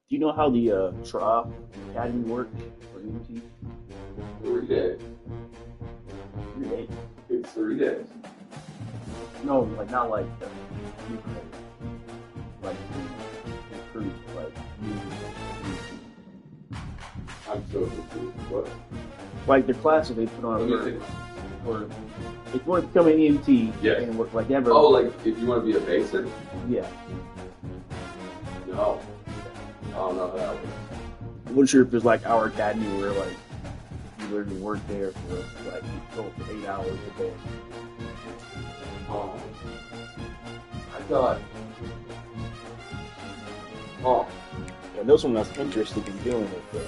Do you know how the trial academy works for EMT? 3 days. 3 days. It's 3 days. No, like not like the like the recruit, like you. I'm so confused. What? Like the classes they put on Let me for if you want to become an EMT Yes. and work like ever. Oh, like if you want to be a basic? Yeah. No. I don't know how that works. I wasn't sure if there's like our academy where like you literally work there for like you go for 8 hours a day. Oh. I thought. Oh. Yeah, those one that's interested in doing it, but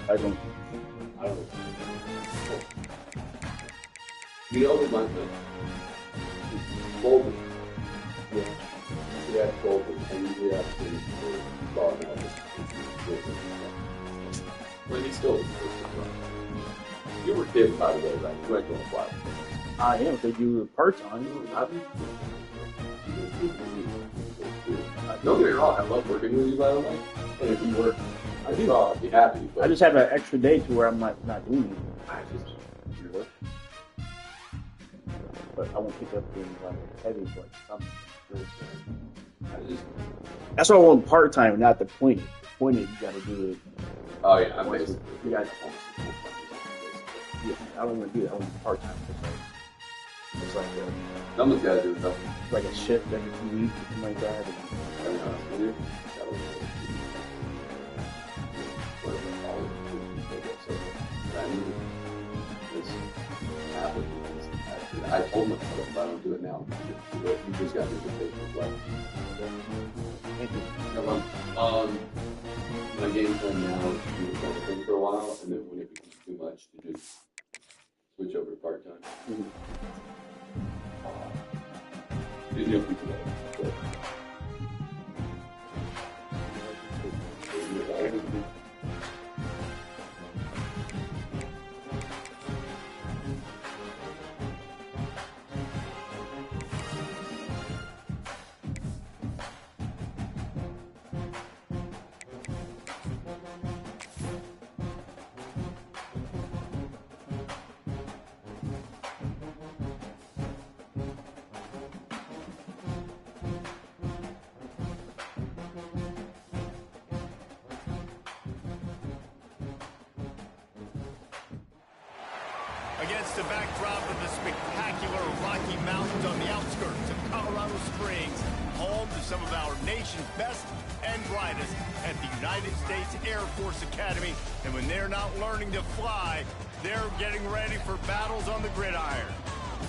I don't. I don't know. You know the one thing. Golden. Yeah. We had Golden, and we had to start now. But he still was You were kids, by the way, right? You weren't doing fly. I am. If they do it part time. Don't get me wrong, I love working with you, by the way. And if you work, I do. I'd be happy. But I just have an extra day to where I'm not doing it. I just. But I won't pick up things like heavy, like something. I just. That's why I want part time, not the point. The point is you got to do it. Oh yeah, I'm basically. You got. Yeah, I don't want to do that. I want part time. It's like Someone's got to do something. like a shift every 2 weeks or something like that. I don't know what to do. That was I told myself if I don't do it now, you just got to do it as well. Thank you. My game plan now is to do the same thing for a while, and then when it becomes too much, to just switch over to part time. You know, people like Against the backdrop of the spectacular Rocky Mountains on the outskirts of Colorado Springs, home to some of our nation's best and brightest at the United States Air Force Academy. And when they're not learning to fly, they're getting ready for battles on the gridiron.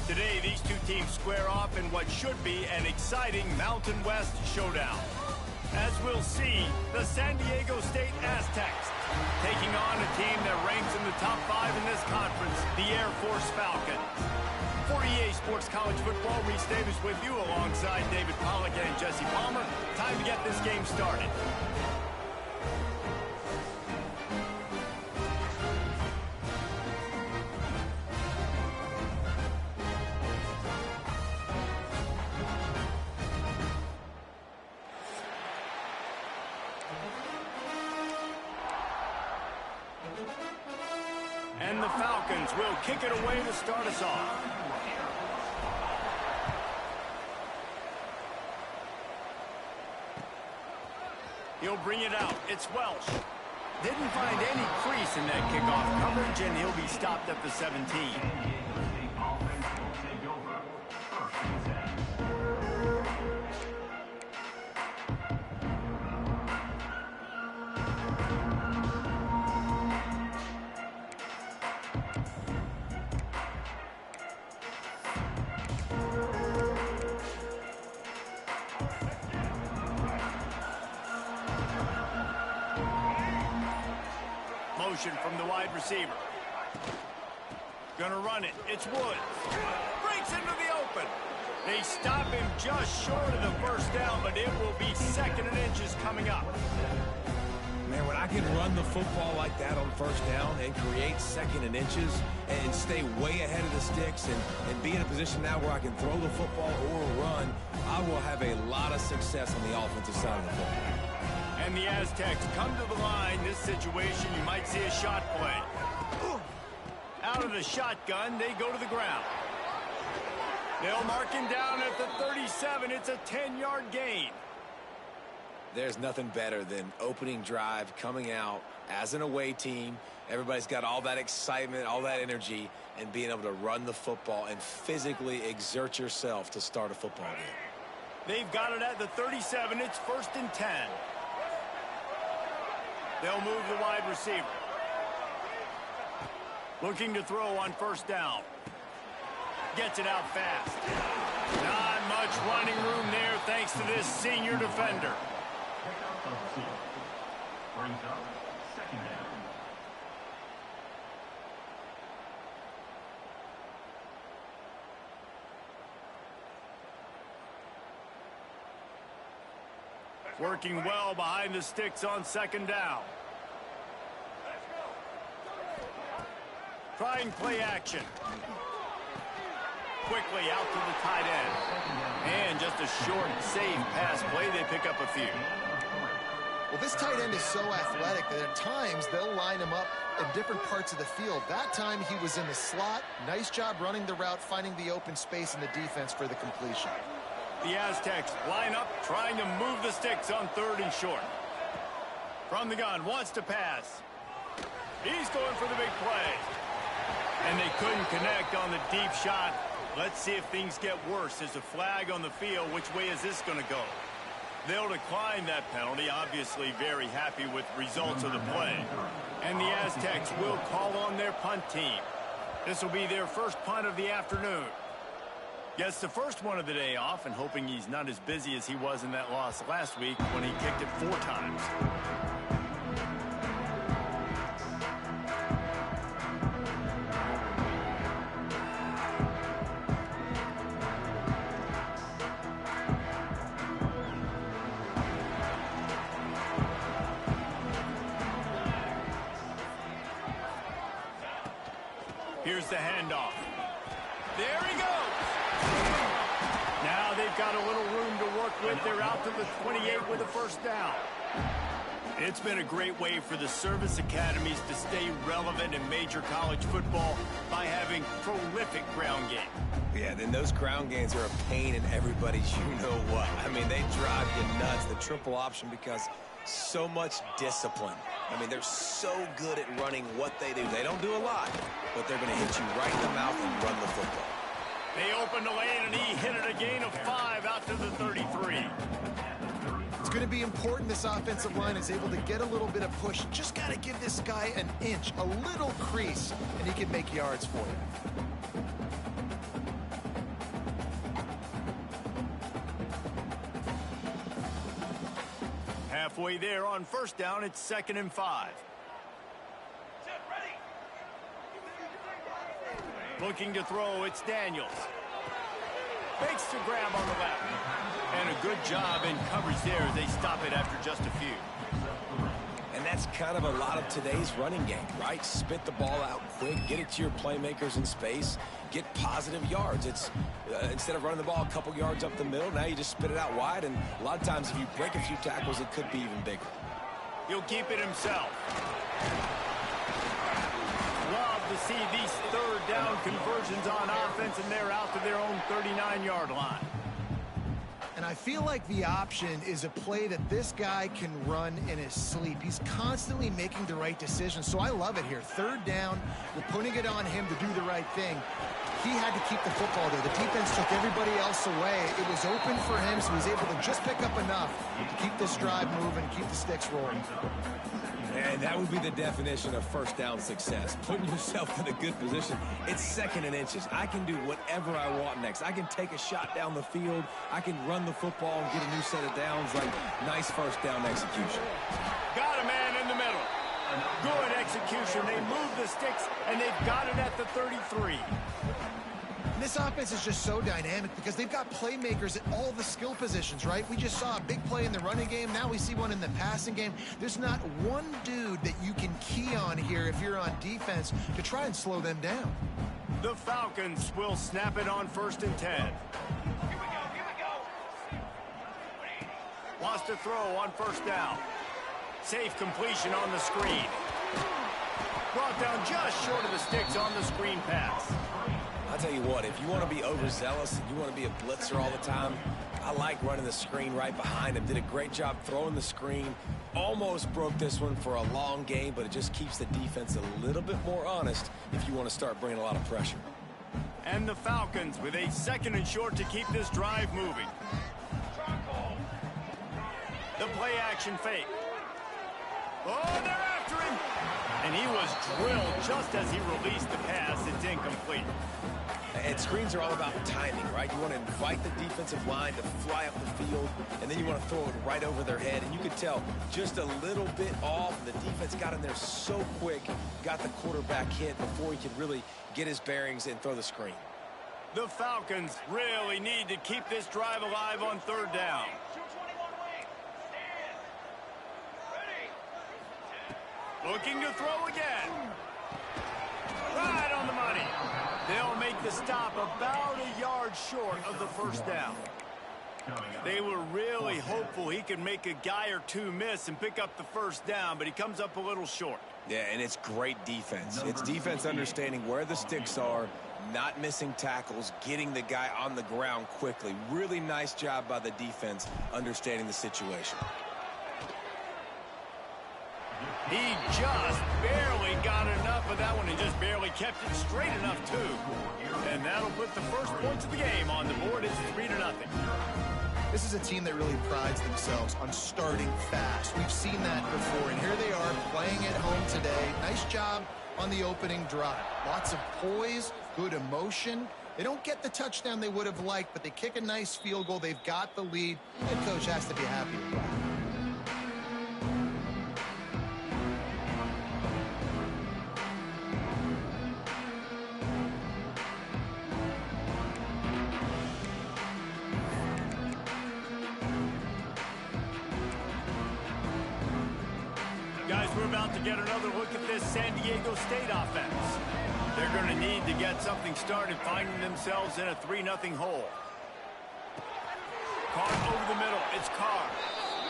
Today, these two teams square off in what should be an exciting Mountain West showdown. As we'll see, the San Diego State Aztecs taking on a team that ranks in the top 5 in this conference, the Air Force Falcons. For EA Sports College Football, Reese Davis with you alongside David Pollack and Jesse Palmer. Time to get this game started. And the Falcons will kick it away to start us off. He'll bring it out. It's Welsh. Didn't find any crease in that kickoff coverage, and he'll be stopped at the 17. From the wide receiver. Gonna run it. It's Woods. Breaks into the open. They stop him just short of the first down, but it will be 2nd and inches coming up. Man, when I can run the football like that on first down and create 2nd and inches and stay way ahead of the sticks and be in a position now where I can throw the football or run, I will have a lot of success on the offensive side of the football. And the Aztecs come to the line. This situation, you might see a shot play. Out of the shotgun, they go to the ground. They'll mark him down at the 37. It's a 10-yard gain. There's nothing better than opening drive, coming out as an away team. Everybody's got all that excitement, all that energy, and being able to run the football and physically exert yourself to start a football game. They've got it at the 37. It's 1st and 10. They'll move the wide receiver. Looking to throw on 1st down. Gets it out fast. Not much running room there thanks to this senior defender. Brings up 2nd down. Working well behind the sticks on 2nd down. Trying play action. Quickly out to the tight end. And just a short, safe pass play. They pick up a few. Well, this tight end is so athletic that at times they'll line him up in different parts of the field. That time he was in the slot. Nice job running the route, finding the open space in the defense for the completion. The Aztecs line up, trying to move the sticks on 3rd and short. From the gun, wants to pass. He's going for the big play. And they couldn't connect on the deep shot. Let's see if things get worse. There's a flag on the field. Which way is this going to go? They'll decline that penalty, obviously very happy with results of the play. And the Aztecs will call on their punt team. This will be their first punt of the afternoon. Gets the first one of the day off, and hoping he's not as busy as he was in that loss last week when he kicked it 4 times. Here's the handoff. There he goes. Now they've got a little room to work with. They're out to the 28 with a 1st down. It's been a great way for the service academies to stay relevant in major college football by having prolific ground game. Yeah, then those ground games are a pain in everybody's you-know-what. I mean, they drive you nuts, the triple option, because so much discipline. I mean, they're so good at running what they do. They don't do a lot, but they're going to hit you right in the mouth and run the football. They opened the lane, and he hit it a gain of 5 out to the 33. It's going to be important this offensive line is able to get a little bit of push. Just got to give this guy an inch, a little crease, and he can make yards for you. Halfway there on 1st down, it's 2nd and 5. Looking to throw, it's Daniels. Makes the grab on the left. And a good job in coverage there as they stop it after just a few. And that's kind of a lot of today's running game, right? Spit the ball out quick, get it to your playmakers in space, get positive yards. It's instead of running the ball a couple yards up the middle, now you just spit it out wide, and a lot of times if you break a few tackles, it could be even bigger. He'll keep it himself. Love to see these 3rd down conversions on offense, and they're out to their own 39-yard line. And I feel like the option is a play that this guy can run in his sleep. He's constantly making the right decision, so I love it here. 3rd down, we're putting it on him to do the right thing. He had to keep the football there. The defense took everybody else away. It was open for him, so he was able to just pick up enough to keep this drive moving, keep the sticks rolling. And that would be the definition of 1st down success. Putting yourself in a good position. It's 2nd and inches. I can do whatever I want next. I can take a shot down the field. I can run the football and get a new set of downs. Like, nice 1st down execution. Got a man in the middle. Good execution. They move the sticks, and they've got it at the 33. And this offense is just so dynamic because they've got playmakers at all the skill positions, right? We just saw a big play in the running game. Now we see one in the passing game. There's not one dude that you can key on here if you're on defense to try and slow them down. The Falcons will snap it on 1st and 10. Here we go. Wants to throw on 1st down. Safe completion on the screen. Brought down just short of the sticks on the screen pass. I'll tell you what, if you want to be overzealous and you want to be a blitzer all the time, I like running the screen right behind him. Did a great job throwing the screen. Almost broke this one for a long game, but it just keeps the defense a little bit more honest if you want to start bringing a lot of pressure. And the Falcons with a 2nd and short to keep this drive moving. The play action fake. Oh, they're after him. And he was drilled just as he released the pass. It's incomplete. And screens are all about timing, right? You want to invite the defensive line to fly up the field, and then you want to throw it right over their head. And you could tell just a little bit off. The defense got in there so quick, got the quarterback hit before he could really get his bearings and throw the screen. The Falcons really need to keep this drive alive on 3rd down. Looking to throw again. Right on the money. They'll make the stop about a yard short of the 1st down. They were really hopeful he could make a guy or two miss and pick up the 1st down, but he comes up a little short. Yeah, and it's great defense. It's defense understanding where the sticks are, not missing tackles, getting the guy on the ground quickly. Really nice job by the defense understanding the situation. He just barely got enough of that one and just barely kept it straight enough, too. And that'll put the first points of the game on the board. It's 3-0. This is a team that really prides themselves on starting fast. We've seen that before, and here they are playing at home today. Nice job on the opening drive. Lots of poise, good emotion. They don't get the touchdown they would have liked, but they kick a nice field goal. They've got the lead. The coach has to be happy with that. Guys, we're about to get another look at this San Diego State offense. They're going to need to get something started, finding themselves in a 3-0 hole. Carr over the middle. It's Carr.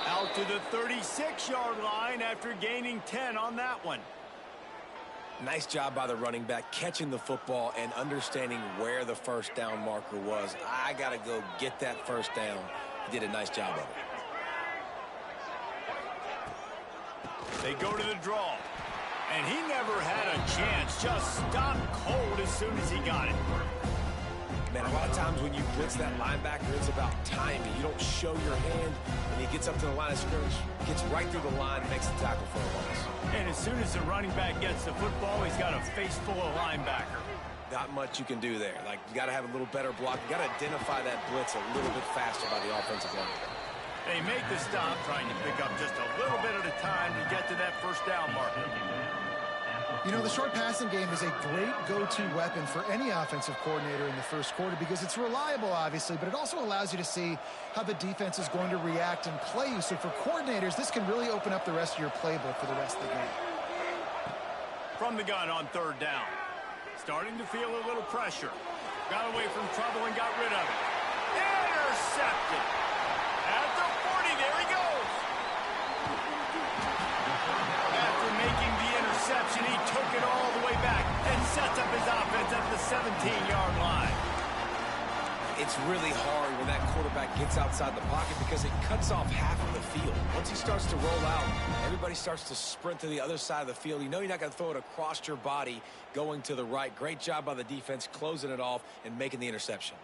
Out to the 36-yard line after gaining 10 on that one. Nice job by the running back catching the football and understanding where the 1st down marker was. I got to go get that 1st down. He did a nice job of it. They go to the draw. And he never had a chance. Just stopped cold as soon as he got it. Man, a lot of times when you blitz that linebacker, it's about timing. You don't show your hand, and he gets up to the line of scrimmage, gets right through the line, and makes the tackle for a loss. And as soon as the running back gets the football, he's got a face full of linebacker. Not much you can do there. Like, you got to have a little better block. You got to identify that blitz a little bit faster by the offensive line. They make the stop, trying to pick up just a little bit at a time to get to that 1st down marker. You know, the short passing game is a great go-to weapon for any offensive coordinator in the 1st quarter because it's reliable, obviously, but it also allows you to see how the defense is going to react and play you. So for coordinators, this can really open up the rest of your playbook for the rest of the game. From the gun on 3rd down. Starting to feel a little pressure. Got away from trouble and got rid of it. Intercepted. At the 40, there he goes. After making the interception, he took it all the way back and sets up his offense at the 17-yard line. It's really hard when that quarterback gets outside the pocket because it cuts off half of the field. Once he starts to roll out, everybody starts to sprint to the other side of the field. You know you're not going to throw it across your body going to the right. Great job by the defense closing it off and making the interception.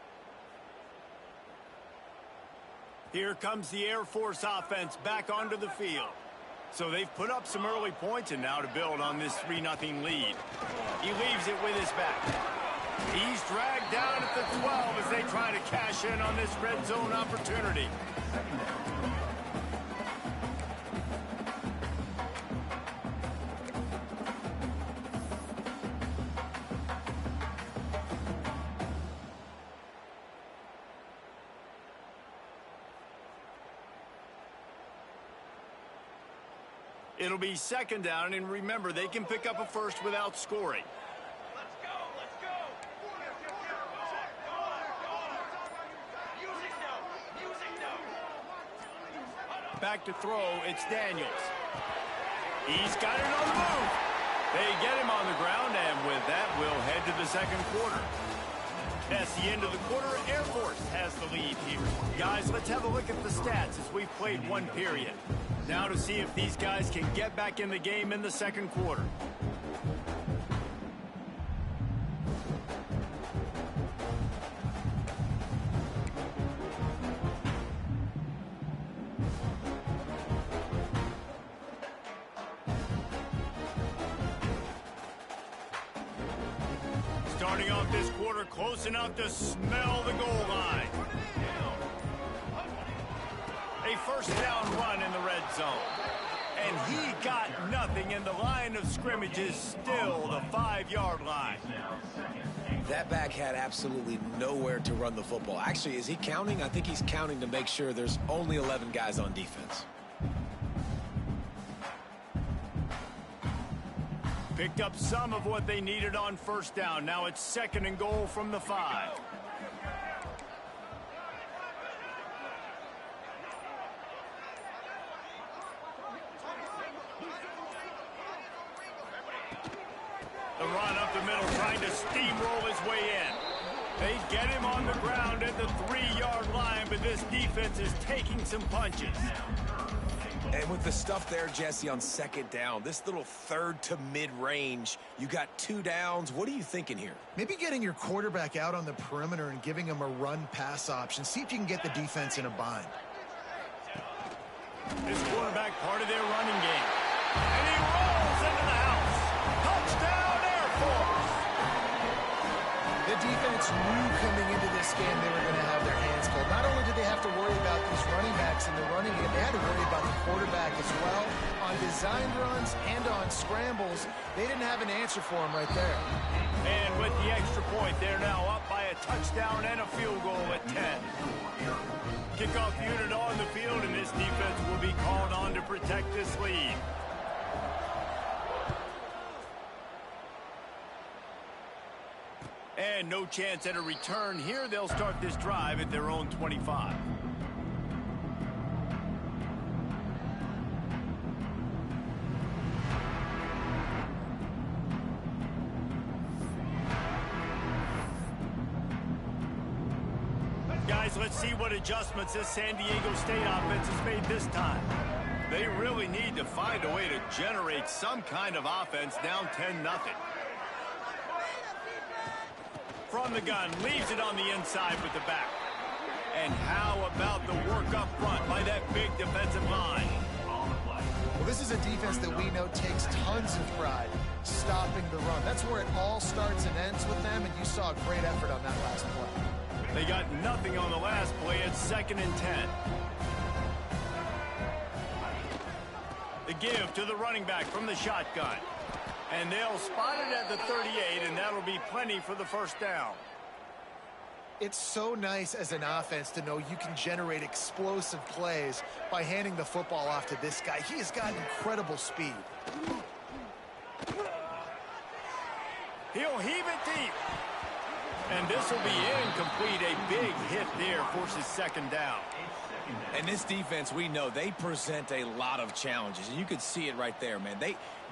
Here comes the Air Force offense back onto the field. So they've put up some early points, and now to build on this 3-0 lead. He leaves it with his back. He's dragged down at the 12 as they try to cash in on this red zone opportunity. It'll be 2nd down, and remember, they can pick up a 1st without scoring. Back to throw, it's Daniels. He's got it on the move. They get him on the ground, and with that, we'll head to the second quarter. That's the end of the quarter. Air Force has the lead here. Guys, let's have a look at the stats as we've played one period. Now to see if these guys can get back in the game in the second quarter. Starting off this quarter close enough to smell the goal line. A first down run in the red zone. And he got nothing, and the line of scrimmage is still the 5-yard line. That back had absolutely nowhere to run the football. Actually, is he counting? I think he's counting to make sure there's only 11 guys on defense. Picked up some of what they needed on first down. Now it's second and goal from the 5. The run up the middle, trying to steamroll his way in. They get him on the ground at the 3-yard line, but this defense is taking some punches. And with the stuff there, Jesse, on second down, this little third to mid-range, you got 2 downs. What are you thinking here? Maybe getting your quarterback out on the perimeter and giving him a run-pass option. See if you can get the defense in a bind. This quarterback part of their running game. And he rolls into the house. Touchdown, Air Force! The defense knew coming into this game they were going to have their hands full. Not only did they have to worry about these running backs in the running game, they had to worry about the quarterback as well. On designed runs and on scrambles, they didn't have an answer for him right there. And with the extra point, they're now up by a touchdown and a field goal at 10. Kickoff unit on the field, and this defense will be called on to protect this lead. And no chance at a return here. They'll start this drive at their own 25. Guys, let's see what adjustments this San Diego State offense has made this time. They really need to find a way to generate some kind of offense down 10-0. From the gun, leaves it on the inside with the back. And how about the work up front by that big defensive line? Well, this is a defense that we know takes tons of pride stopping the run. That's where it all starts and ends with them, and you saw a great effort on that last play. They got nothing on the last play. It's 2nd and 10. The give to the running back from the shotgun. And they'll spot it at the 38, and that'll be plenty for the first down. It's so nice as an offense to know you can generate explosive plays by handing the football off to this guy. He has got incredible speed. He'll heave it deep. And this will be incomplete. A big hit there forces second down. And this defense, we know, they present a lot of challenges. And you could see it right there, man.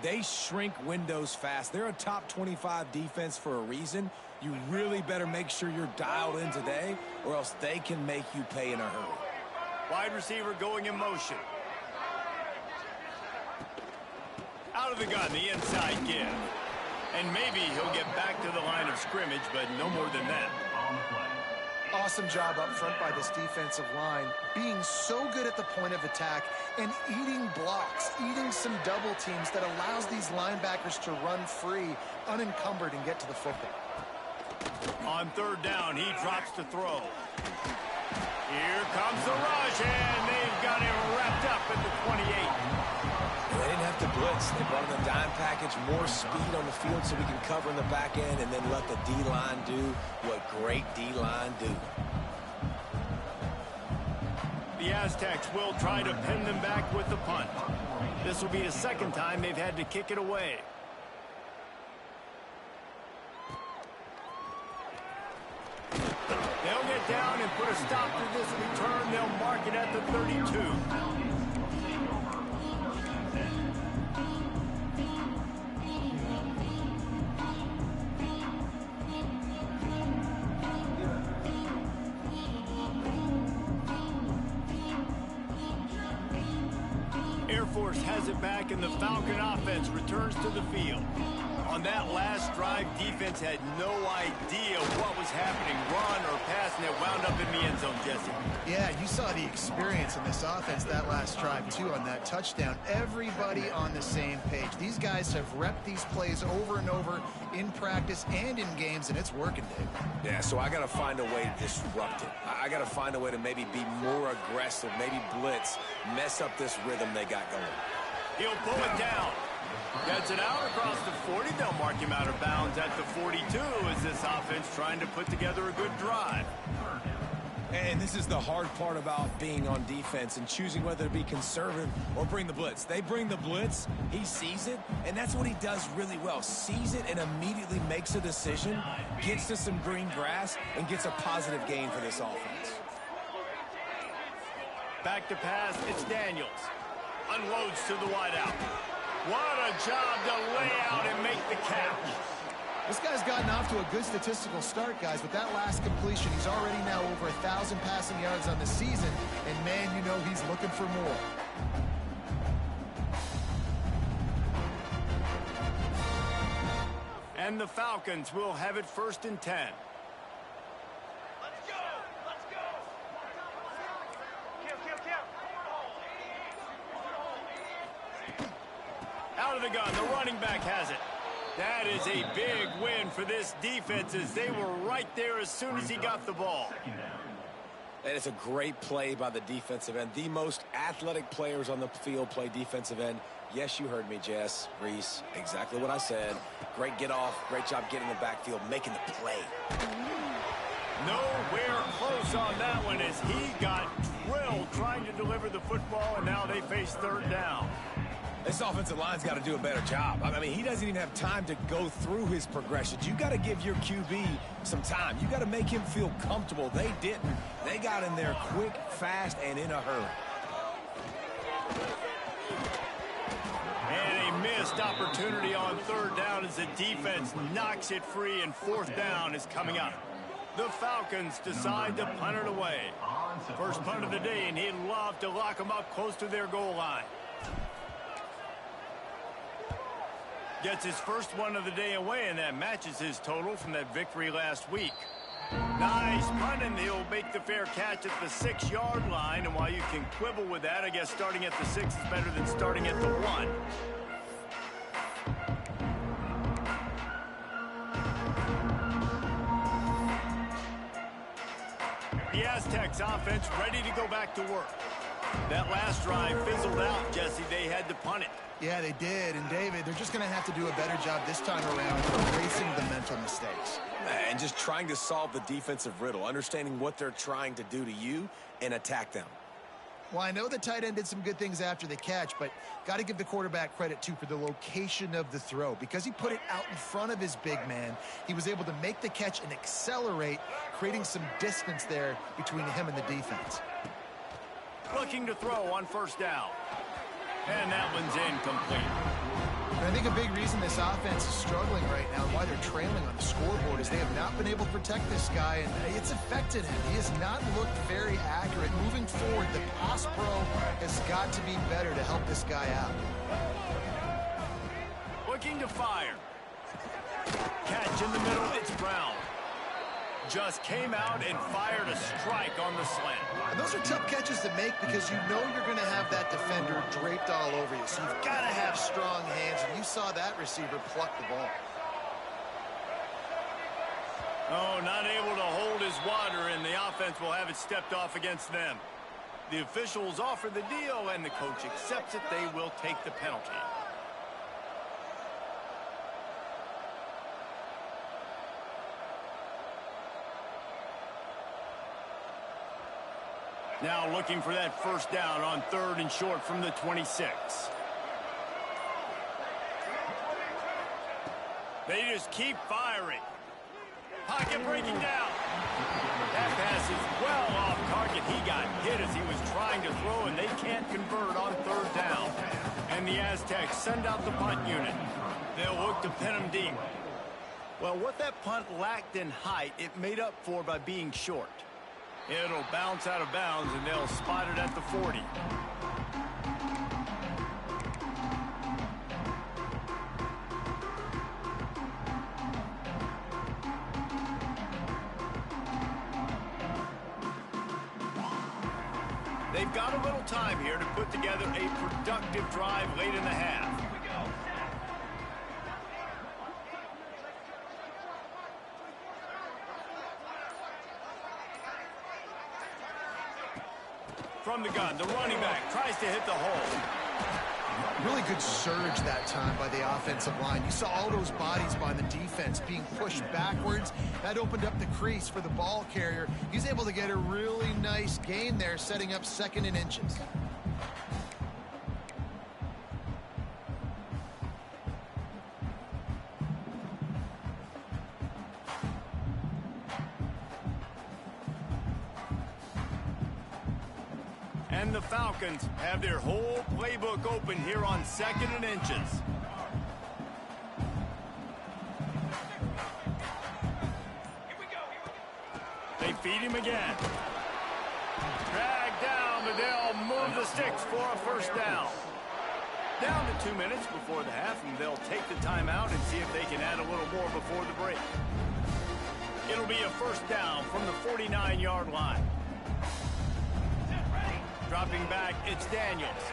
They shrink windows fast. They're a top 25 defense for a reason. You really better make sure you're dialed in today, or else they can make you pay in a hurry. Wide receiver going in motion. Out of the gun, the inside give. And maybe he'll get back to the line of scrimmage, but no more than that. Awesome job up front by this defensive line, being so good at the point of attack and eating blocks, eating some double teams that allows these linebackers to run free, unencumbered, and get to the football. On third down, he drops to throw. Here comes the rush, and they've got him wrapped up at the 28. They didn't have to blitz. They brought in the dime package, more speed on the field so we can cover in the back end and then let the D-line do what great D-line do. The Aztecs will try to pin them back with the punt. This will be the second time they've had to kick it away. They'll get down and put a stop to this return. They'll mark it at the 32. Force has it back, and the Falcon offense returns to the field. On that last drive, defense had no idea what was happening, run or pass, and it wound up in the end zone, Jesse. Yeah, you saw the experience in this offense that last drive, too, on that touchdown. Everybody on the same page. These guys have repped these plays over and over in practice and in games, and it's working, Dave. Yeah, so I got to find a way to disrupt it. I got to find a way to maybe be more aggressive, maybe blitz, mess up this rhythm they got going. He'll pull it down. Gets it out across the 40. They'll mark him out of bounds at the 42 as this offense trying to put together a good drive. And this is the hard part about being on defense and choosing whether to be conservative or bring the blitz. They bring the blitz, he sees it, and that's what he does really well. Sees it and immediately makes a decision, gets to some green grass, and gets a positive gain for this offense. Back to pass, it's Daniels. Unloads to the wideout. What a job to lay out and make the catch. This guy's gotten off to a good statistical start, guys. With that last completion, he's already now over 1,000 passing yards on the season, and man, you know he's looking for more. And the Falcons will have it 1st and 10. Out of the gun, the running back has it. That is a big win for this defense as they were right there as soon as he got the ball. And it's a great play by the defensive end. The most athletic players on the field play defensive end. Yes, you heard me, Jess, Reese, exactly what I said. Great get off, great job getting in the backfield, making the play. Nowhere close on that one as he got drilled trying to deliver the football, and now they face 3rd down. This offensive line's got to do a better job. I mean, he doesn't even have time to go through his progressions. You got to give your QB some time. You got to make him feel comfortable. They didn't. They got in there quick, fast, and in a hurry. And a missed opportunity on 3rd down as the defense knocks it free, and 4th down is coming up. The Falcons decide to punt it away. First punt of the day, and he'd love to lock them up close to their goal line. Gets his first one of the day away, and that matches his total from that victory last week. Nice punt, and he'll make the fair catch at the 6-yard line. And while you can quibble with that, I guess starting at the 6 is better than starting at the 1. The Aztecs offense ready to go back to work. That last drive fizzled out, Jesse. They had to punt it. Yeah, they did. And, David, they're just going to have to do a better job this time around erasing the mental mistakes. And just trying to solve the defensive riddle, understanding what they're trying to do to you and attack them. Well, I know the tight end did some good things after the catch, but got to give the quarterback credit, too, for the location of the throw. Because he put it out in front of his big man, he was able to make the catch and accelerate, creating some distance there between him and the defense. Looking to throw on 1st down. And that one's incomplete. And I think a big reason this offense is struggling right now and why they're trailing on the scoreboard is they have not been able to protect this guy, and it's affected him. He has not looked very accurate. Moving forward, the pass pro has got to be better to help this guy out. Looking to fire. Catch in the middle, it's Brown. Just came out and fired a strike on the slant. And those are tough catches to make because you know you're going to have that defender draped all over you. So you've got to have strong hands, and you saw that receiver pluck the ball. Oh, not able to hold his water, and the offense will have it stepped off against them. The officials offer the deal, and the coach accepts it. They will take the penalty. Now looking for that 1st down on 3rd and short from the 26. They just keep firing. Pocket breaking down. That pass is well off target. He got hit as he was trying to throw, and they can't convert on 3rd down. And the Aztecs send out the punt unit. They'll look to pin him deep. Well, what that punt lacked in height, it made up for by being short. It'll bounce out of bounds, and they'll spot it at the 40. They've got a little time here to put together a productive drive late in the half. From the gun, the running back tries to hit the hole. Really good surge that time by the offensive line. You saw all those bodies by the defense being pushed backwards. That opened up the crease for the ball carrier. He's able to get a really nice gain there, setting up 2nd and inches. And the Falcons have their whole playbook open here on 2nd and inches. They feed him again. Drag down, but they'll move the sticks for a first down. Down to 2 minutes before the half, and they'll take the timeout and see if they can add a little more before the break. It'll be a first down from the 49-yard line. Dropping back, it's Daniels.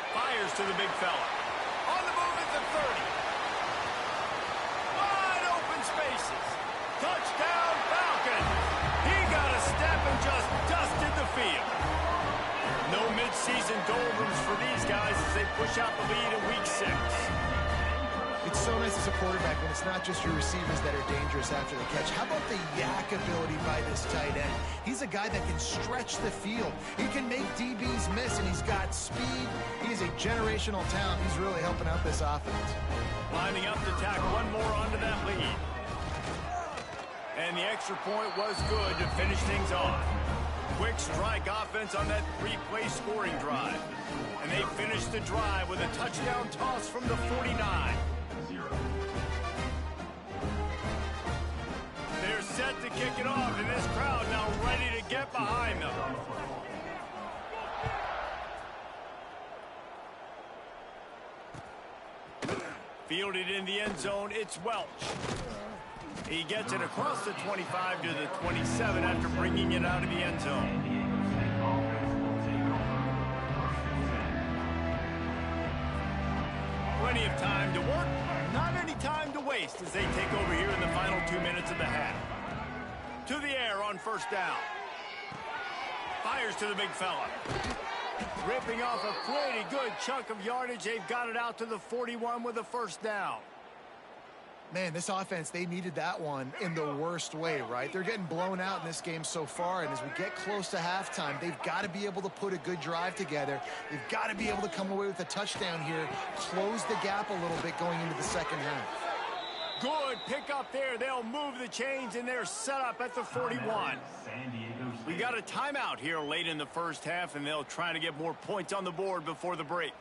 Fires to the big fella. On the move at the 30. Wide open spaces. Touchdown, Falcons. He got a step and just dusted the field. No mid-season doldrums for these guys as they push out the lead in week 6. It's so nice as a quarterback when it's not just your receivers that are dangerous after the catch. How about the yak ability by this tight end? He's a guy that can stretch the field. He can make DBs miss, and he's got speed. He's a generational talent. He's really helping out this offense. Lining up to tack one more onto that lead. And the extra point was good to finish things off. Quick strike offense on that 3-play scoring drive. And they finished the drive with a touchdown toss from the 49. They're set to kick it off, and this crowd now ready to get behind them. Fielded in the end zone, it's Welch. He gets it across the 25 to the 27 after bringing it out of the end zone. Plenty of time to work, not any time to waste as they take over here in the final 2 minutes of the half. To the air on first down. Fires to the big fella. Ripping off a pretty good chunk of yardage. They've got it out to the 41 with a first down. Man, this offense, they needed that one in the worst way, right? They're getting blown out in this game so far, and as we get close to halftime, they've got to be able to put a good drive together. They've got to be able to come away with a touchdown here, close the gap a little bit going into the second half. Good pick up there. They'll move the chains, and they're set up at the 41. We got a timeout here late in the first half, and they'll try to get more points on the board before the break.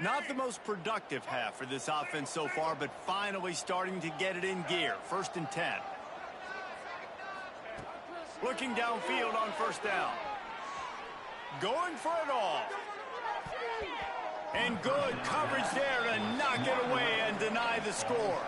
Not the most productive half for this offense so far, but finally starting to get it in gear. 1st and 10. Looking downfield on first down. Going for it all. And good coverage there to knock it away and deny the score.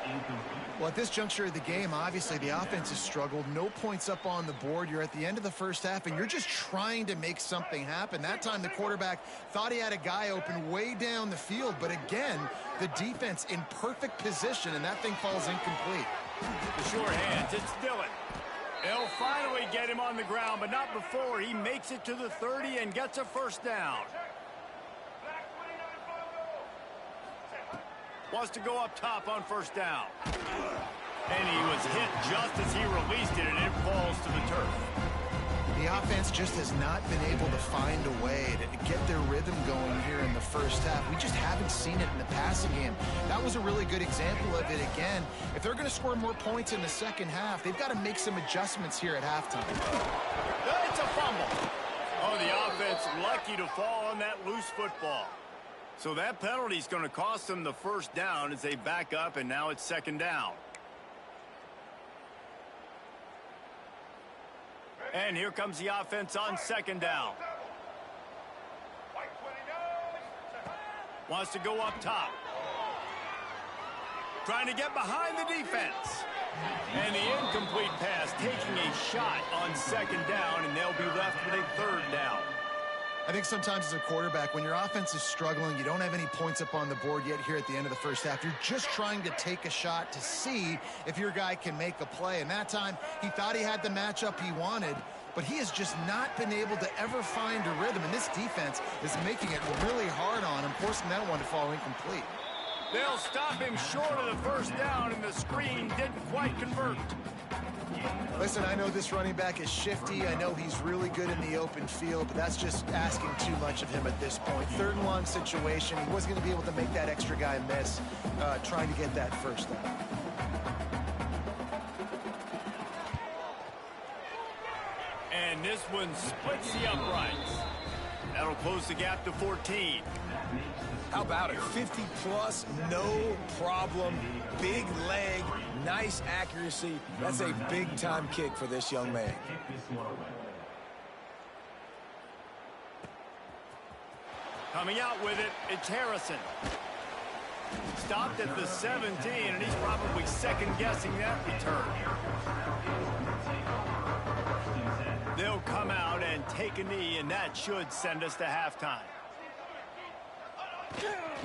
Well, at this juncture of the game, obviously the offense has struggled. No points up on the board. You're at the end of the first half, and you're just trying to make something happen. That time the quarterback thought he had a guy open way down the field, but again, the defense in perfect position, and that thing falls incomplete. The short hands, it's Dillon. They'll finally get him on the ground, but not before he makes it to the 30 and gets a first down. Wants to go up top on first down. And he was hit just as he released it, and it falls to the turf. The offense just has not been able to find a way to get their rhythm going here in the first half. We just haven't seen it in the passing game. That was a really good example of it again. If they're going to score more points in the second half, they've got to make some adjustments here at halftime. It's a fumble. Oh, the offense lucky to fall on that loose football. So that penalty is going to cost them the first down as they back up, and now it's second down. And here comes the offense on second down. Wants to go up top. Trying to get behind the defense. And the incomplete pass, taking a shot on second down, and they'll be left with a third down. I think sometimes as a quarterback, when your offense is struggling, you don't have any points up on the board yet here at the end of the first half. You're just trying to take a shot to see if your guy can make a play. And that time, he thought he had the matchup he wanted, but he has just not been able to ever find a rhythm. And this defense is making it really hard on him, forcing that one to fall incomplete. They'll stop him short of the first down, and the screen didn't quite convert. Listen, I know this running back is shifty. I know he's really good in the open field, but that's just asking too much of him at this point. Third and long situation. He wasn't going to be able to make that extra guy miss, trying to get that first down. And this one splits the uprights. That'll close the gap to 14. How about it? 50-plus, no problem. Big leg, nice accuracy. That's a big-time kick for this young man. Coming out with it, it's Harrison. Stopped at the 17, and he's probably second-guessing that return. They'll come out and take a knee, and that should send us to halftime.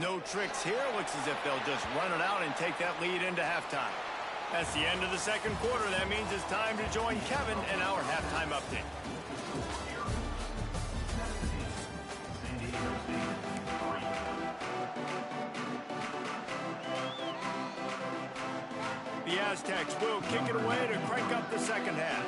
No tricks here. Looks as if they'll just run it out and take that lead into halftime. That's the end of the second quarter. That means it's time to join Kevin in our halftime update. The Aztecs will kick it away to crank up the second half.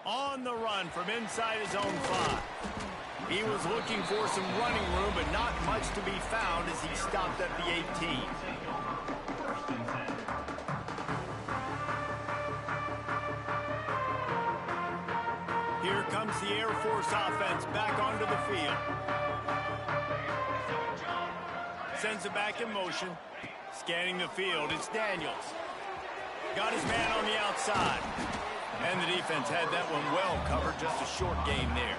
On the run from inside his own 5. He was looking for some running room, but not much to be found as he stopped at the 18. Here comes the Air Force offense back onto the field. Sends it back in motion. Scanning the field, it's Daniels. Got his man on the outside. And the defense had that one well covered, just a short game there.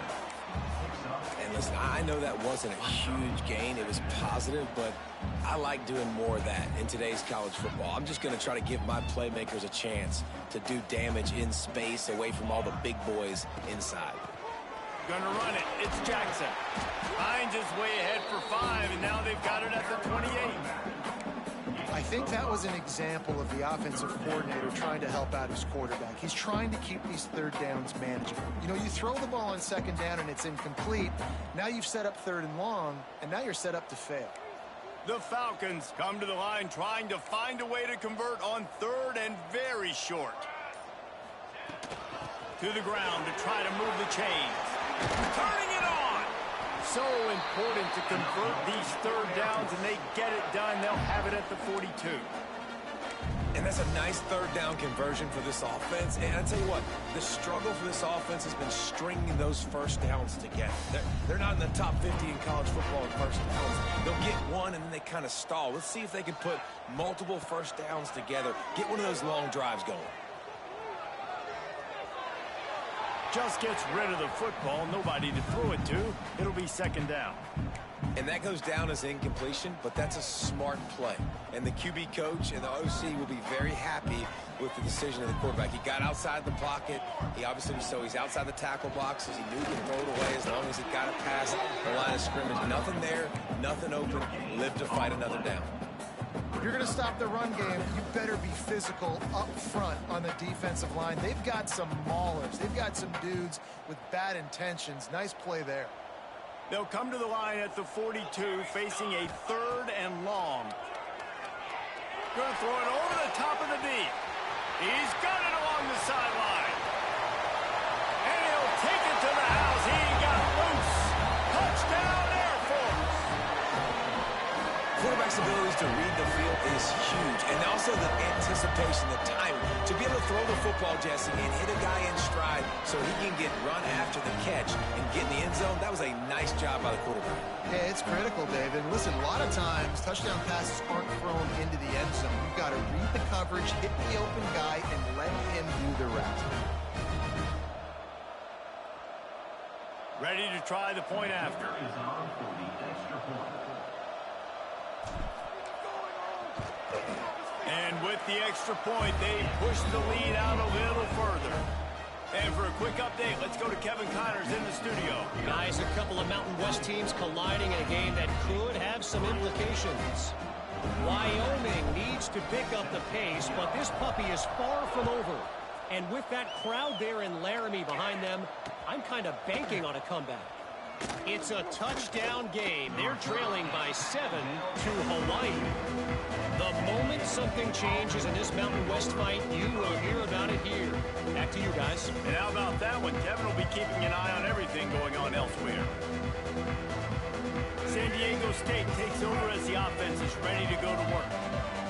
And listen, I know that wasn't a huge gain. It was positive, but I like doing more of that in today's college football. I'm just going to try to give my playmakers a chance to do damage in space away from all the big boys inside. Gonna run it. It's Jackson. Finds his way ahead for 5, and now they've got it at the 28. I think that was an example of the offensive coordinator trying to help out his quarterback. He's trying to keep these third downs manageable. You know, you throw the ball on second down and it's incomplete. Now you've set up third and long, and now you're set up to fail. The Falcons come to the line trying to find a way to convert on third and very short. To the ground to try to move the chains. Turning it on! So important to convert these third downs, and they get it done. They'll have it at the 42. And that's a nice third down conversion for this offense. And I tell you what, the struggle for this offense has been stringing those first downs together. They're not in the top 50 in college football in first downs. They'll get one and then they kind of stall. Let's see if they can put multiple first downs together, get one of those long drives going. Just gets rid of the football, nobody to throw it to. It'll be second down. And that goes down as incompletion, but that's a smart play. And the QB coach and the OC will be very happy with the decision of the quarterback. He got outside the pocket. He obviously was so he's outside the tackle boxes. He knew he could throw it away as long as he got it past the line of scrimmage. Nothing there, nothing open. Live to fight another down. If you're going to stop the run game, you better be physical up front on the defensive line. They've got some maulers. They've got some dudes with bad intentions. Nice play there. They'll come to the line at the 42, facing a third and long. Going to throw it over the top of the deep. He's got it along the sideline. And he'll take it to the house. He got loose. Touchdown, Air Force. Quarterback's abilities to read the field is huge, and also also the anticipation, the timing. To be able to throw the football, Jesse, and hit a guy in stride so he can get run after the catch and get in the end zone, that was a nice job by the quarterback. Yeah, it's critical, David. Listen, a lot of times, touchdown passes aren't thrown into the end zone. You've got to read the coverage, hit the open guy, and let him do the rest. Ready to try the point after. Is on for the extra point. And with the extra point, they push the lead out a little further. And for a quick update, let's go to Kevin Connors in the studio. Guys, a couple of Mountain West teams colliding in a game that could have some implications. Wyoming needs to pick up the pace, but this puppy is far from over. And with that crowd there in Laramie behind them, I'm kind of banking on a comeback. It's a touchdown game. They're trailing by 7 to Hawaii. The moment something changes in this Mountain West fight, you will hear about it here. Back to you guys. And how about that one? Kevin will be keeping an eye on everything going on elsewhere. San Diego State takes over as the offense is ready to go to work.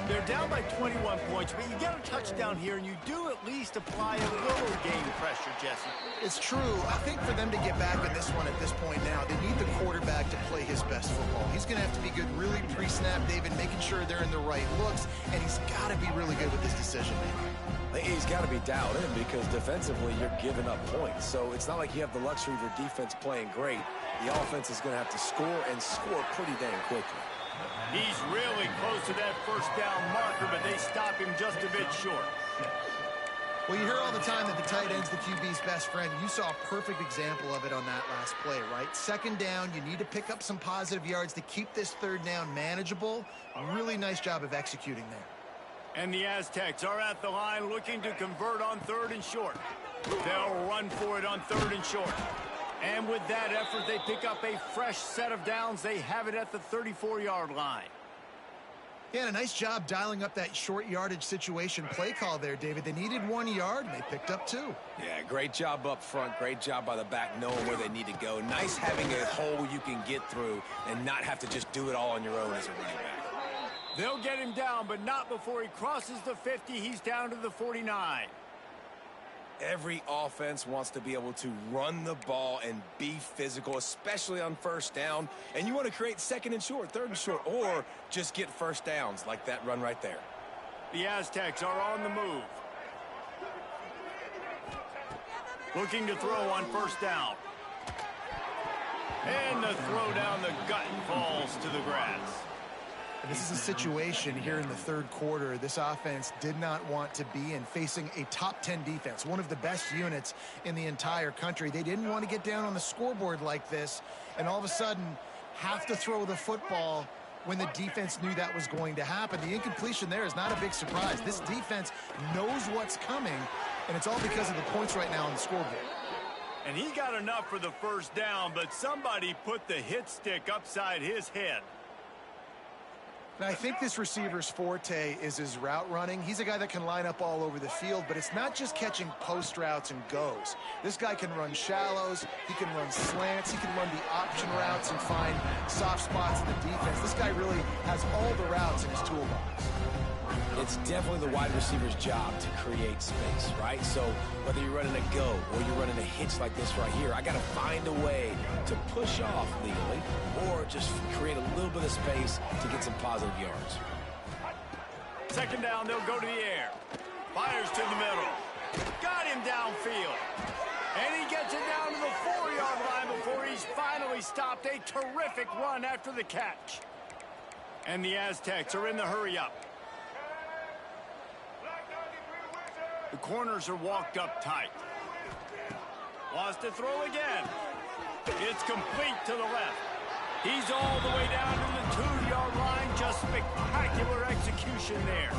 They're down by 21 points, but you get a touchdown here, and you do at least apply a little game pressure, Jesse. It's true. I think for them to get back in this one at this point now, they need the quarterback to play his best football. He's going to have to be good really pre-snap, David, making sure they're in the right looks, and he's got to be really good with his decision-making. He's got to be dialed in because defensively you're giving up points. So it's not like you have the luxury of your defense playing great. The offense is going to have to score and score pretty dang quickly. He's really close to that first down marker, but they stop him just a bit short. Well, you hear all the time that the tight end's the QB's best friend. You saw a perfect example of it on that last play, right? Second down, you need to pick up some positive yards to keep this third down manageable. Really nice job of executing there. And the Aztecs are at the line looking to convert on 3rd and short. They'll run for it on 3rd and short. And with that effort, they pick up a fresh set of downs. They have it at the 34-yard line. Yeah, and a nice job dialing up that short yardage situation play call there, David. They needed 1 yard, and they picked up 2. Yeah, great job up front. Great job by the back knowing where they need to go. Nice having a hole you can get through and not have to just do it all on your own as a running back. They'll get him down, but not before he crosses the 50. He's down to the 49. Every offense wants to be able to run the ball and be physical, especially on first down. And you want to create 2nd and short, 3rd and short, or just get first downs like that run right there. The Aztecs are on the move. Looking to throw on first down. And the throw down the gut falls to the grass. This is a situation here in the 3rd quarter this offense did not want to be in, facing a top 10 defense, one of the best units in the entire country. They didn't want to get down on the scoreboard like this and all of a sudden have to throw the football when the defense knew that was going to happen. The incompletion there is not a big surprise. This defense knows what's coming, and it's all because of the points right now on the scoreboard. And he got enough for the first down, but somebody put the hit stick upside his head. Now, I think this receiver's forte is his route running. He's a guy that can line up all over the field, but it's not just catching post routes and goes. This guy can run shallows, he can run slants, he can run the option routes and find soft spots in the defense. This guy really has all the routes in his toolbox. It's definitely the wide receiver's job to create space, right? So whether you're running a go or you're running a hitch like this right here, I got to find a way to push off legally or just create a little bit of space to get some positive yards. 2nd down, they'll go to the air. Fires to the middle. Got him downfield. And he gets it down to the 4-yard line before he's finally stopped. A terrific run after the catch. And the Aztecs are in the hurry-up. The corners are walked up tight. Wants to throw again. It's complete to the left. He's all the way down to the 2-yard line. Just spectacular execution there.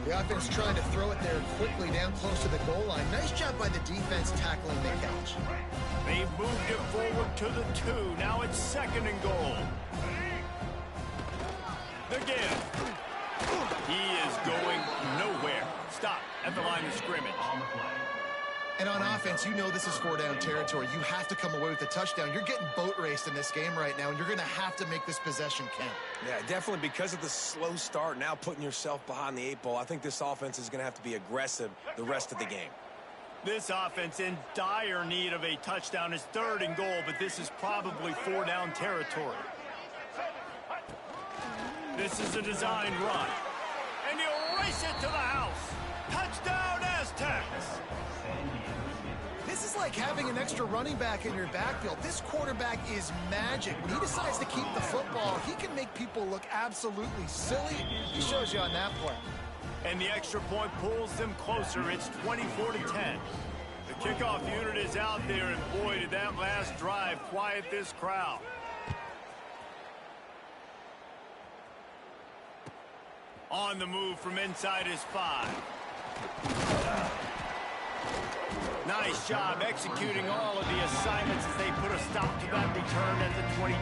The offense trying to throw it there quickly down close to the goal line. Nice job by the defense tackling the catch. They've moved it forward to the 2. Now it's 2nd and goal. Again. He is going nowhere. Stop at the line of scrimmage. And on offense, you know this is 4-down territory. You have to come away with a touchdown. You're getting boat raced in this game right now, and you're going to have to make this possession count. Yeah, definitely because of the slow start, now putting yourself behind the 8 ball, I think this offense is going to have to be aggressive the rest of the game. This offense in dire need of a touchdown is 3rd and goal, but this is probably 4-down territory. This is a designed run. And he'll race it to the house. Touchdown, Aztecs! This is like having an extra running back in your backfield. This quarterback is magic. When he decides to keep the football, he can make people look absolutely silly. He shows you on that play. And the extra point pulls them closer. It's 24-10. The kickoff unit is out there, and boy, did that last drive quiet this crowd. On the move from inside his 5. Nice job executing all of the assignments as they put a stop to that return at the 22.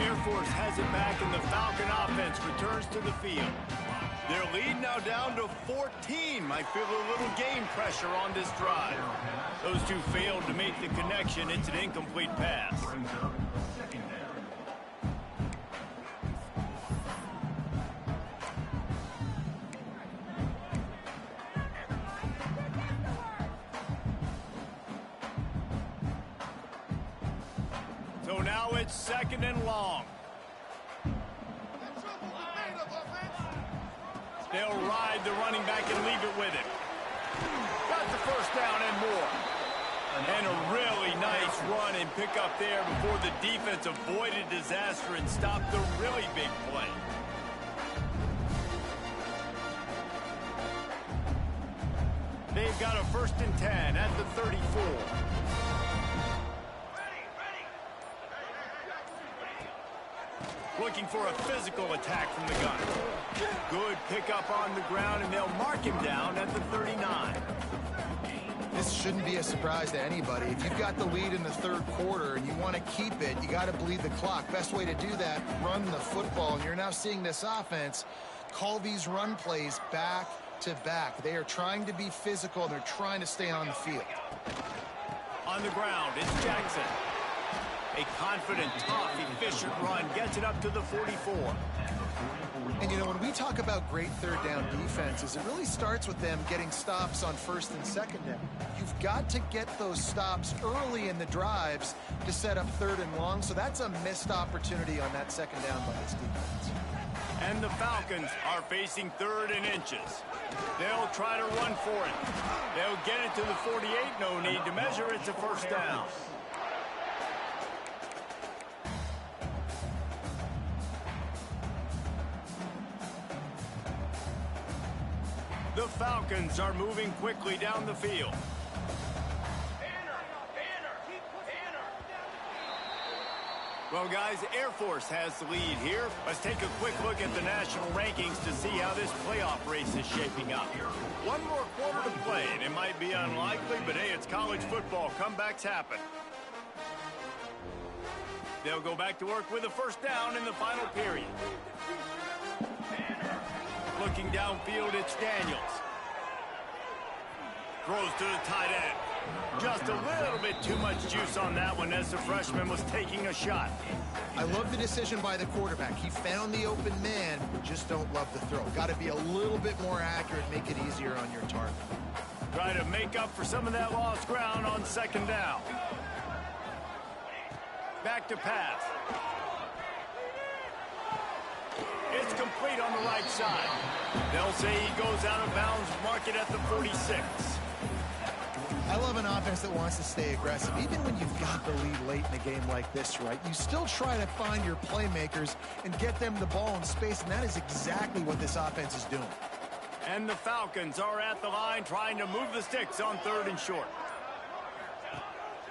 Air Force has it back, and the Falcon offense returns to the field. Their lead now down to 14. Might feel a little game pressure on this drive. Those two failed to make the connection. It's an incomplete pass. So now it's 2nd and long. They'll ride the running back and leave it with him. Got the 1st down and more. And a really nice run and pick up there before the defense avoided disaster and stopped the really big play. They've got a 1st and 10 at the 34. Looking for a physical attack from the gun. Good pickup on the ground, and they'll mark him down at the 39. This shouldn't be a surprise to anybody. If you've got the lead in the 3rd quarter and you want to keep it, you got to bleed the clock. Best way to do that, run the football. And you're now seeing this offense call these run plays back to back. They are trying to be physical, and they're trying to stay on the field. On the ground, it's Jackson. A confident, tough, efficient run gets it up to the 44. And, you know, when we talk about great 3rd down defenses, it really starts with them getting stops on 1st and 2nd down. You've got to get those stops early in the drives to set up 3rd and long, so that's a missed opportunity on that 2nd down by this defense. And the Falcons are facing 3rd and inches. They'll try to run for it. They'll get it to the 48, no need to measure. It's a 1st down. The Falcons are moving quickly down the field. Well, guys, Air Force has the lead here. Let's take a quick look at the national rankings to see how this playoff race is shaping up. One more quarter to play, and it might be unlikely, but hey, it's college football. Comebacks happen. They'll go back to work with a 1st down in the final period. Looking downfield, it's Daniels. Throws to the tight end. Just a little bit too much juice on that one as the freshman was taking a shot. I love the decision by the quarterback. He found the open man, but just don't love the throw. Got to be a little bit more accurate, make it easier on your target. Try to make up for some of that lost ground on 2nd down. Back to pass. It's complete on the right side. They'll say he goes out of bounds, mark it at the 46. I love an offense that wants to stay aggressive. Even when you've got the lead late in a game like this, right, you still try to find your playmakers and get them the ball in space, and that is exactly what this offense is doing. And the Falcons are at the line trying to move the sticks on 3rd and short.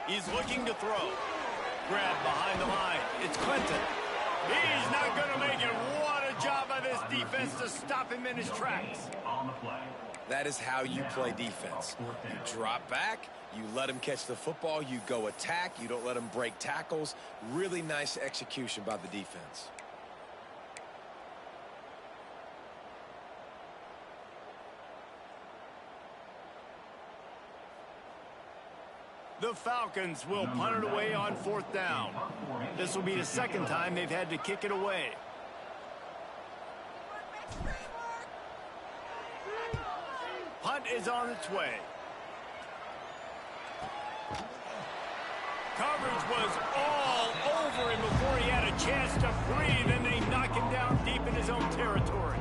He's looking to throw. Grab behind the line. It's Clinton. He's not going to make it. What a job by this defense to stop him in his tracks. On the play. That is how you play defense. You drop back, you let him catch the football, you go attack, you don't let him break tackles. Really nice execution by the defense. The Falcons will punt it away on 4th down. This will be the second time they've had to kick it away. Punt is on its way. Coverage was all over him before he had a chance to breathe, and they knock him down deep in his own territory.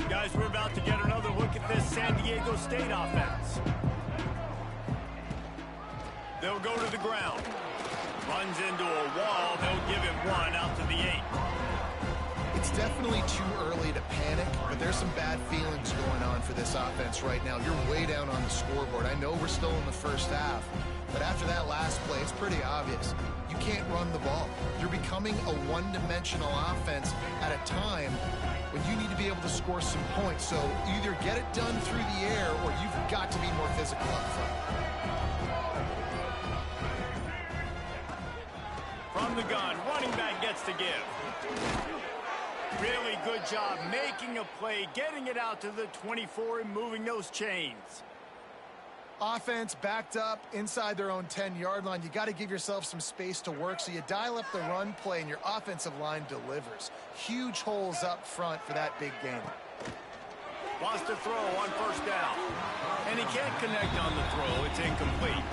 Guys, we're about to get another look at this San Diego State offense. They'll go to the ground. Runs into a wall. They'll give him one out to the 8. It's definitely too early to panic, but there's some bad feelings going on for this offense right now. You're way down on the scoreboard. I know we're still in the first half, but after that last play, it's pretty obvious. You can't run the ball. You're becoming a one-dimensional offense at a time when you need to be able to score some points. So either get it done through the air or you've got to be more physical up front. From the gun, running back gets to give. Really good job making a play, getting it out to the 24 and moving those chains. Offense backed up inside their own 10-yard line. You got to give yourself some space to work, so you dial up the run play and your offensive line delivers. Huge holes up front for that big game. Wants to throw on 1st down. And he can't connect on the throw. It's incomplete.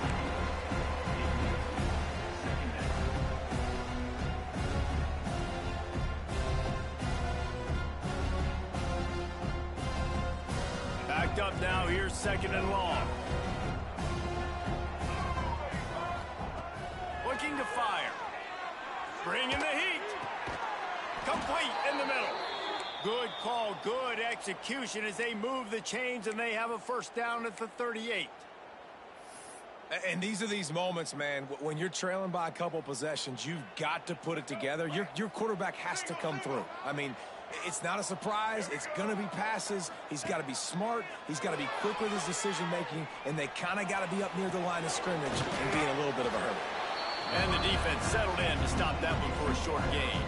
Backed up now. Here's 2nd and long. Looking to fire. Bringing the heat. Complete in the middle. Good call, good execution as they move the chains and they have a 1st down at the 38. And these are these moments, man, when you're trailing by a couple possessions, you've got to put it together. Your quarterback has to come through. I mean, it's not a surprise. It's going to be passes. He's got to be smart. He's got to be quick with his decision-making, and they kind of got to be up near the line of scrimmage and be in a little bit of a hurry. And the defense settled in to stop that one for a short gain.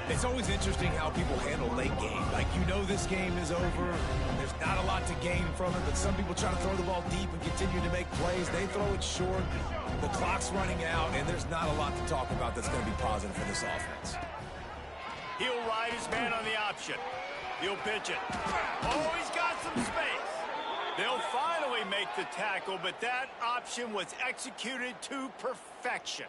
It's always interesting how people handle late game. Like, you know this game is over. There's not a lot to gain from it, but some people try to throw the ball deep and continue to make plays. They throw it short. The clock's running out, and there's not a lot to talk about that's going to be positive for this offense. He'll ride his man on the option. He'll pitch it. Oh, he's got some space. They'll finally make the tackle, but that option was executed to perfection.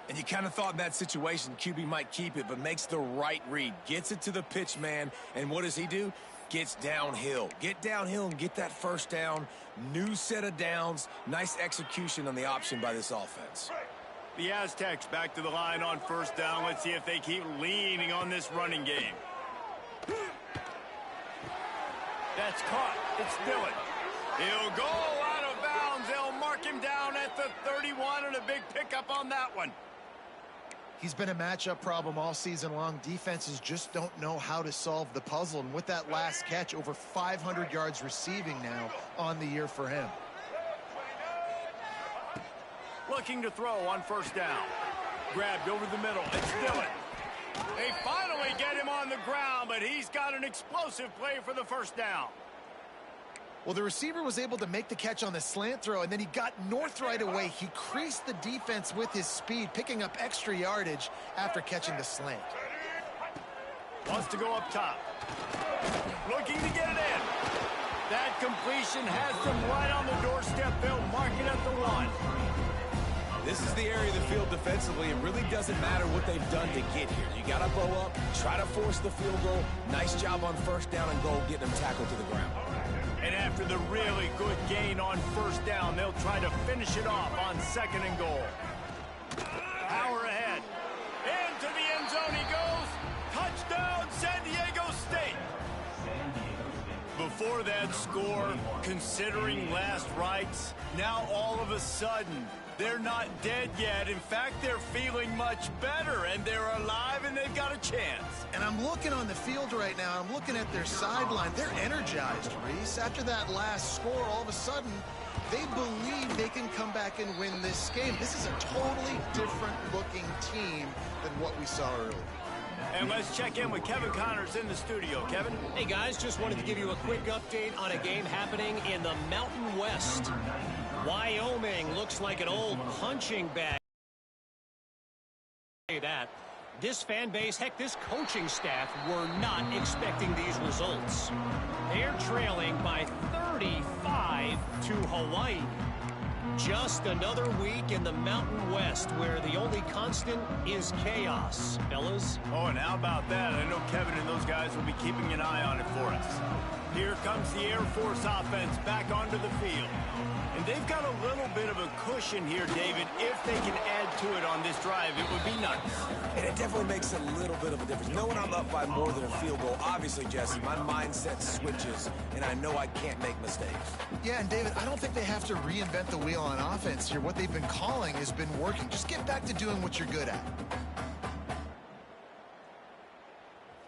And you kind of thought in that situation QB might keep it, but makes the right read. Gets it to the pitch man, and what does he do? Gets downhill. Get downhill and get that 1st down. New set of downs. Nice execution on the option by this offense. The Aztecs back to the line on 1st down. Let's see if they keep leaning on this running game. That's caught. It's Dillon. He'll go out of bounds. They'll mark him down at the 31, and a big pickup on that one. He's been a matchup problem all season long. Defenses just don't know how to solve the puzzle. And with that last catch, over 500 yards receiving now on the year for him. Looking to throw on 1st down. Grabbed over the middle. It's Dillon. They finally get him on the ground, but he's got an explosive play for the 1st down. Well, the receiver was able to make the catch on the slant throw, and then he got north right away. He creased the defense with his speed, picking up extra yardage after catching the slant. Wants to go up top. Looking to get it in. That completion has them right on the doorstep. They'll mark it at the 1. This is the area of the field defensively. It really doesn't matter what they've done to get here. You got to blow up, try to force the field goal. Nice job on 1st down and goal, getting them tackled to the ground. And after the really good gain on 1st down, they'll try to finish it off on 2nd and goal. Power ahead. Into the end zone he goes. Touchdown, San Diego State. Before that score, considering last rites, now all of a sudden, they're not dead yet. In fact, they're feeling much better, and they're alive, and they've got a chance. And I'm looking on the field right now. I'm looking at their sideline. They're energized, Reese. After that last score, all of a sudden, they believe they can come back and win this game. This is a totally different-looking team than what we saw earlier. And let's check in with Kevin Connors in the studio. Kevin? Hey, guys, just wanted to give you a quick update on a game happening in the Mountain West. Wyoming looks like an old punching bag. That. This fan base, heck, this coaching staff were not expecting these results. They're trailing by 35 to Hawaii. Just another week in the Mountain West where the only constant is chaos, fellas. Oh, and how about that? I know Kevin and those guys will be keeping an eye on it for us. Here comes the Air Force offense back onto the field. And they've got a little bit of a cushion here, David. If they can add to it on this drive, it would be nice. And it definitely makes a little bit of a difference. Knowing I'm up by more than a field goal, obviously, Jesse, my mindset switches, and I know I can't make mistakes. Yeah, and David, I don't think they have to reinvent the wheel on offense here. What they've been calling has been working. Just get back to doing what you're good at.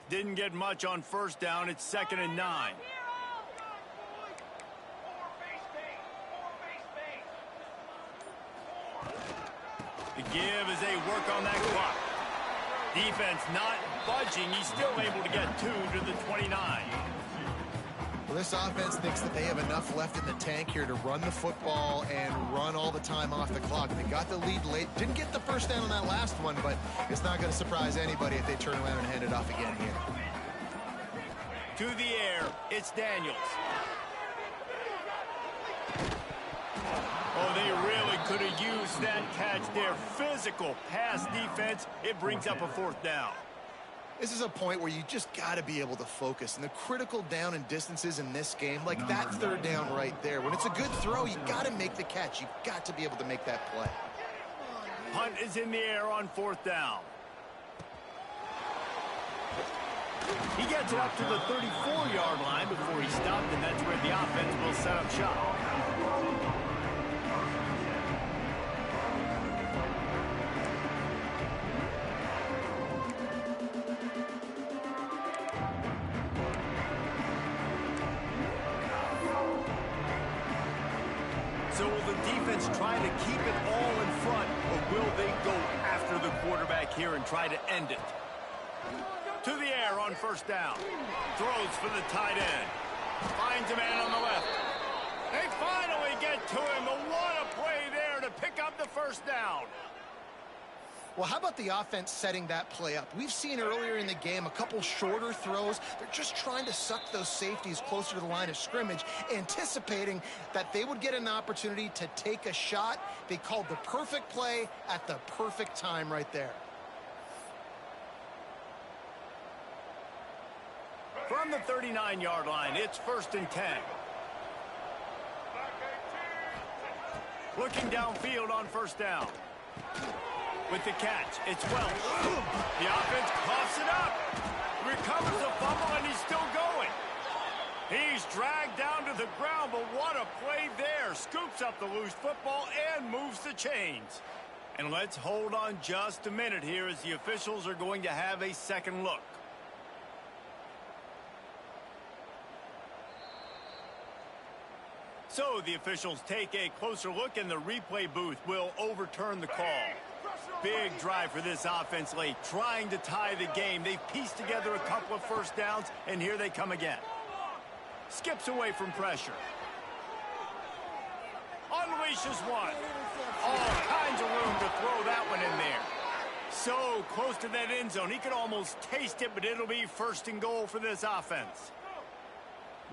Didn't get much on first down. It's 2nd and 9. The give as they work on that clock. Defense not budging. He's still able to get 2 to the 29. Well, this offense thinks that they have enough left in the tank here to run the football and run all the time off the clock. They got the lead late. Didn't get the first down on that last one, but it's not going to surprise anybody if they turn around and hand it off again here. To the air, it's Daniels. Oh, they really could have used that catch there. Physical pass defense. It brings up a 4th down. This is a point where you just got to be able to focus. And the critical down and distances in this game, like that 3rd down right there. When it's a good throw, you got to make the catch. You've got to be able to make that play. Hunt is in the air on 4th down. He gets it up to the 34-yard line before he stopped, and that's where the offense will set up shop. So will the defense try to keep it all in front, or will they go after the quarterback here and try to end it? To the air on 1st down. Throws for the tight end. Finds a man on the left. They finally get to him, but what a play there to pick up the 1st down. Well, how about the offense setting that play up? We've seen earlier in the game a couple shorter throws. They're just trying to suck those safeties closer to the line of scrimmage, anticipating that they would get an opportunity to take a shot. They called the perfect play at the perfect time right there. From the 39-yard line, it's 1st and 10. Looking downfield on 1st down. With the catch, it's Wells. The offense coughs it up. Recovers the fumble, and he's still going. He's dragged down to the ground, but what a play there. Scoops up the loose football and moves the chains. And let's hold on just a minute here as the officials are going to have a second look. So the officials take a closer look, and the replay booth will overturn the call. Big drive for this offense late, trying to tie the game. They've pieced together a couple of 1st downs, and here they come again. Skips away from pressure. Unleashes one. All kinds of room to throw that one in there. So close to that end zone. He could almost taste it, but it'll be 1st and goal for this offense.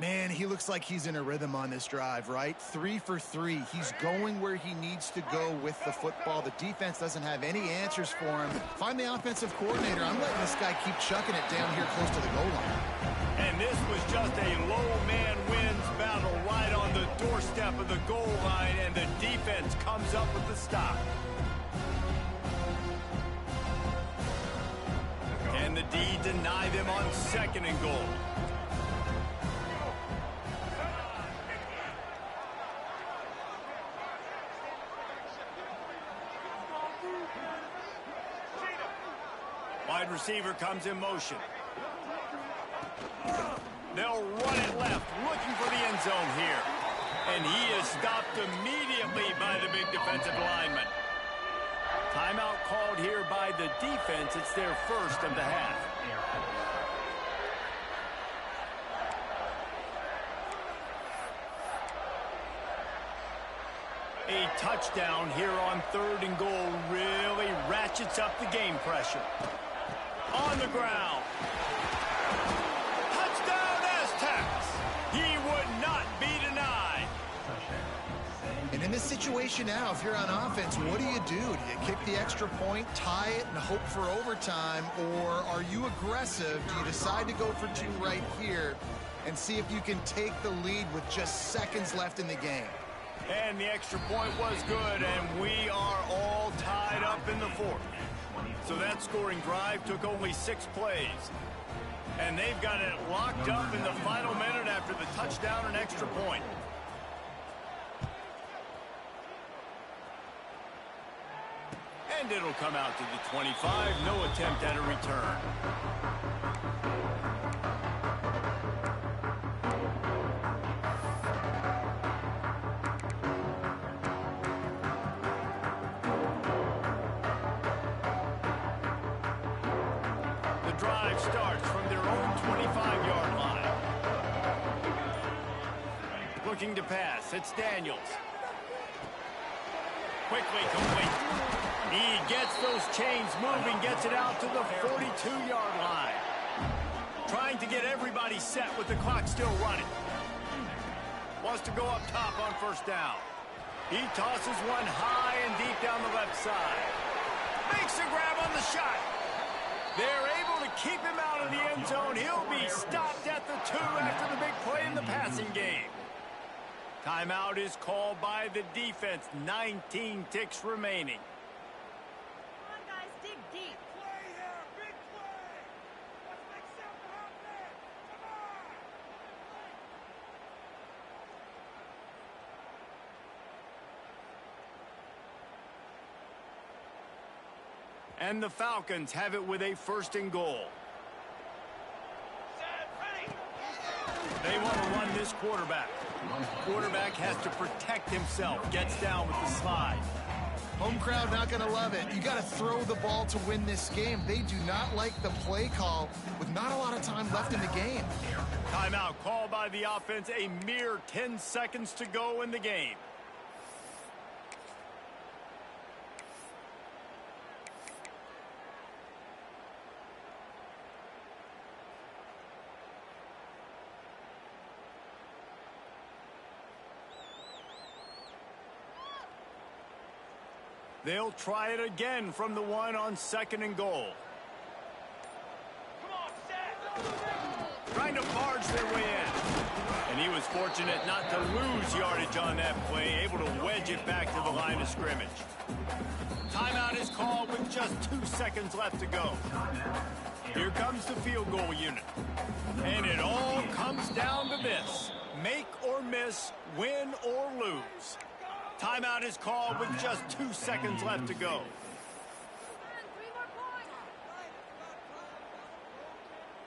Man, he looks like he's in a rhythm on this drive, right? 3 for 3. He's going where he needs to go with the football. The defense doesn't have any answers for him. Find the offensive coordinator. I'm letting this guy keep chucking it down here close to the goal line. And this was just a low man wins battle right on the doorstep of the goal line, and the defense comes up with the stop. Can the D deny them on 2nd and goal? Wide receiver comes in motion. They'll run it left, looking for the end zone here. And he is stopped immediately by the big defensive lineman. Timeout called here by the defense. It's their first of the half. A touchdown here on 3rd and goal really ratchets up the game pressure. On the ground. Touchdown Aztecs. He would not be denied. And in this situation now, if you're on offense, what do? Do you kick the extra point, tie it, and hope for overtime? Or are you aggressive? Do you decide to go for 2 right here and see if you can take the lead with just seconds left in the game? And the extra point was good, and we are all tied up in the 4th. So that scoring drive took only 6 plays. And they've got it locked up in the final minute after the touchdown and extra point. And it'll come out to the 25. No attempt at a return. The drive starts from their own 25-yard line. Looking to pass. It's Daniels. Quickly complete. He gets those chains moving, gets it out to the 42-yard line. Trying to get everybody set with the clock still running. Wants to go up top on 1st down. He tosses one high and deep down the left side. Makes a grab on the shot. They're able to keep him out of the end zone. He'll be stopped at the 2 after the big play in the passing game. Timeout is called by the defense. 19 ticks remaining. Come on, guys, dig deep. Play here, big play. Let's make something happen. Come on. And the Falcons have it with a 1st and goal. They want to run this quarterback. Quarterback has to protect himself. Gets down with the slide. Home crowd not going to love it. You got to throw the ball to win this game. They do not like the play call with not a lot of time left in the game. Timeout called by the offense. A mere 10 seconds to go in the game. They'll try it again from the 1 on 2nd and goal. Come on, set. Trying to barge their way in. And he was fortunate not to lose yardage on that play, able to wedge it back to the line of scrimmage. Timeout is called with just 2 seconds left to go. Here comes the field goal unit. And it all comes down to this. Make or miss, win or lose. Timeout is called with just 2 seconds left to go.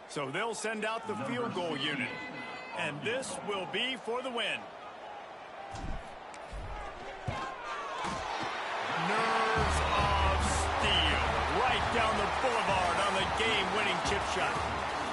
So they'll send out the field goal unit. And this will be for the win. Nerves of steel. Right down the boulevard on the game-winning chip shot.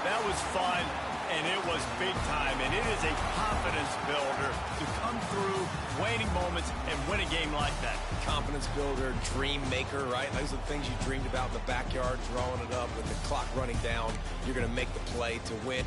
That was fun, and it was big time. And it is a confidence builder to come through waning moments and win a game like that. Confidence builder, dream maker, right? Those are the things you dreamed about in the backyard, drawing it up with the clock running down. You're going to make the play to win.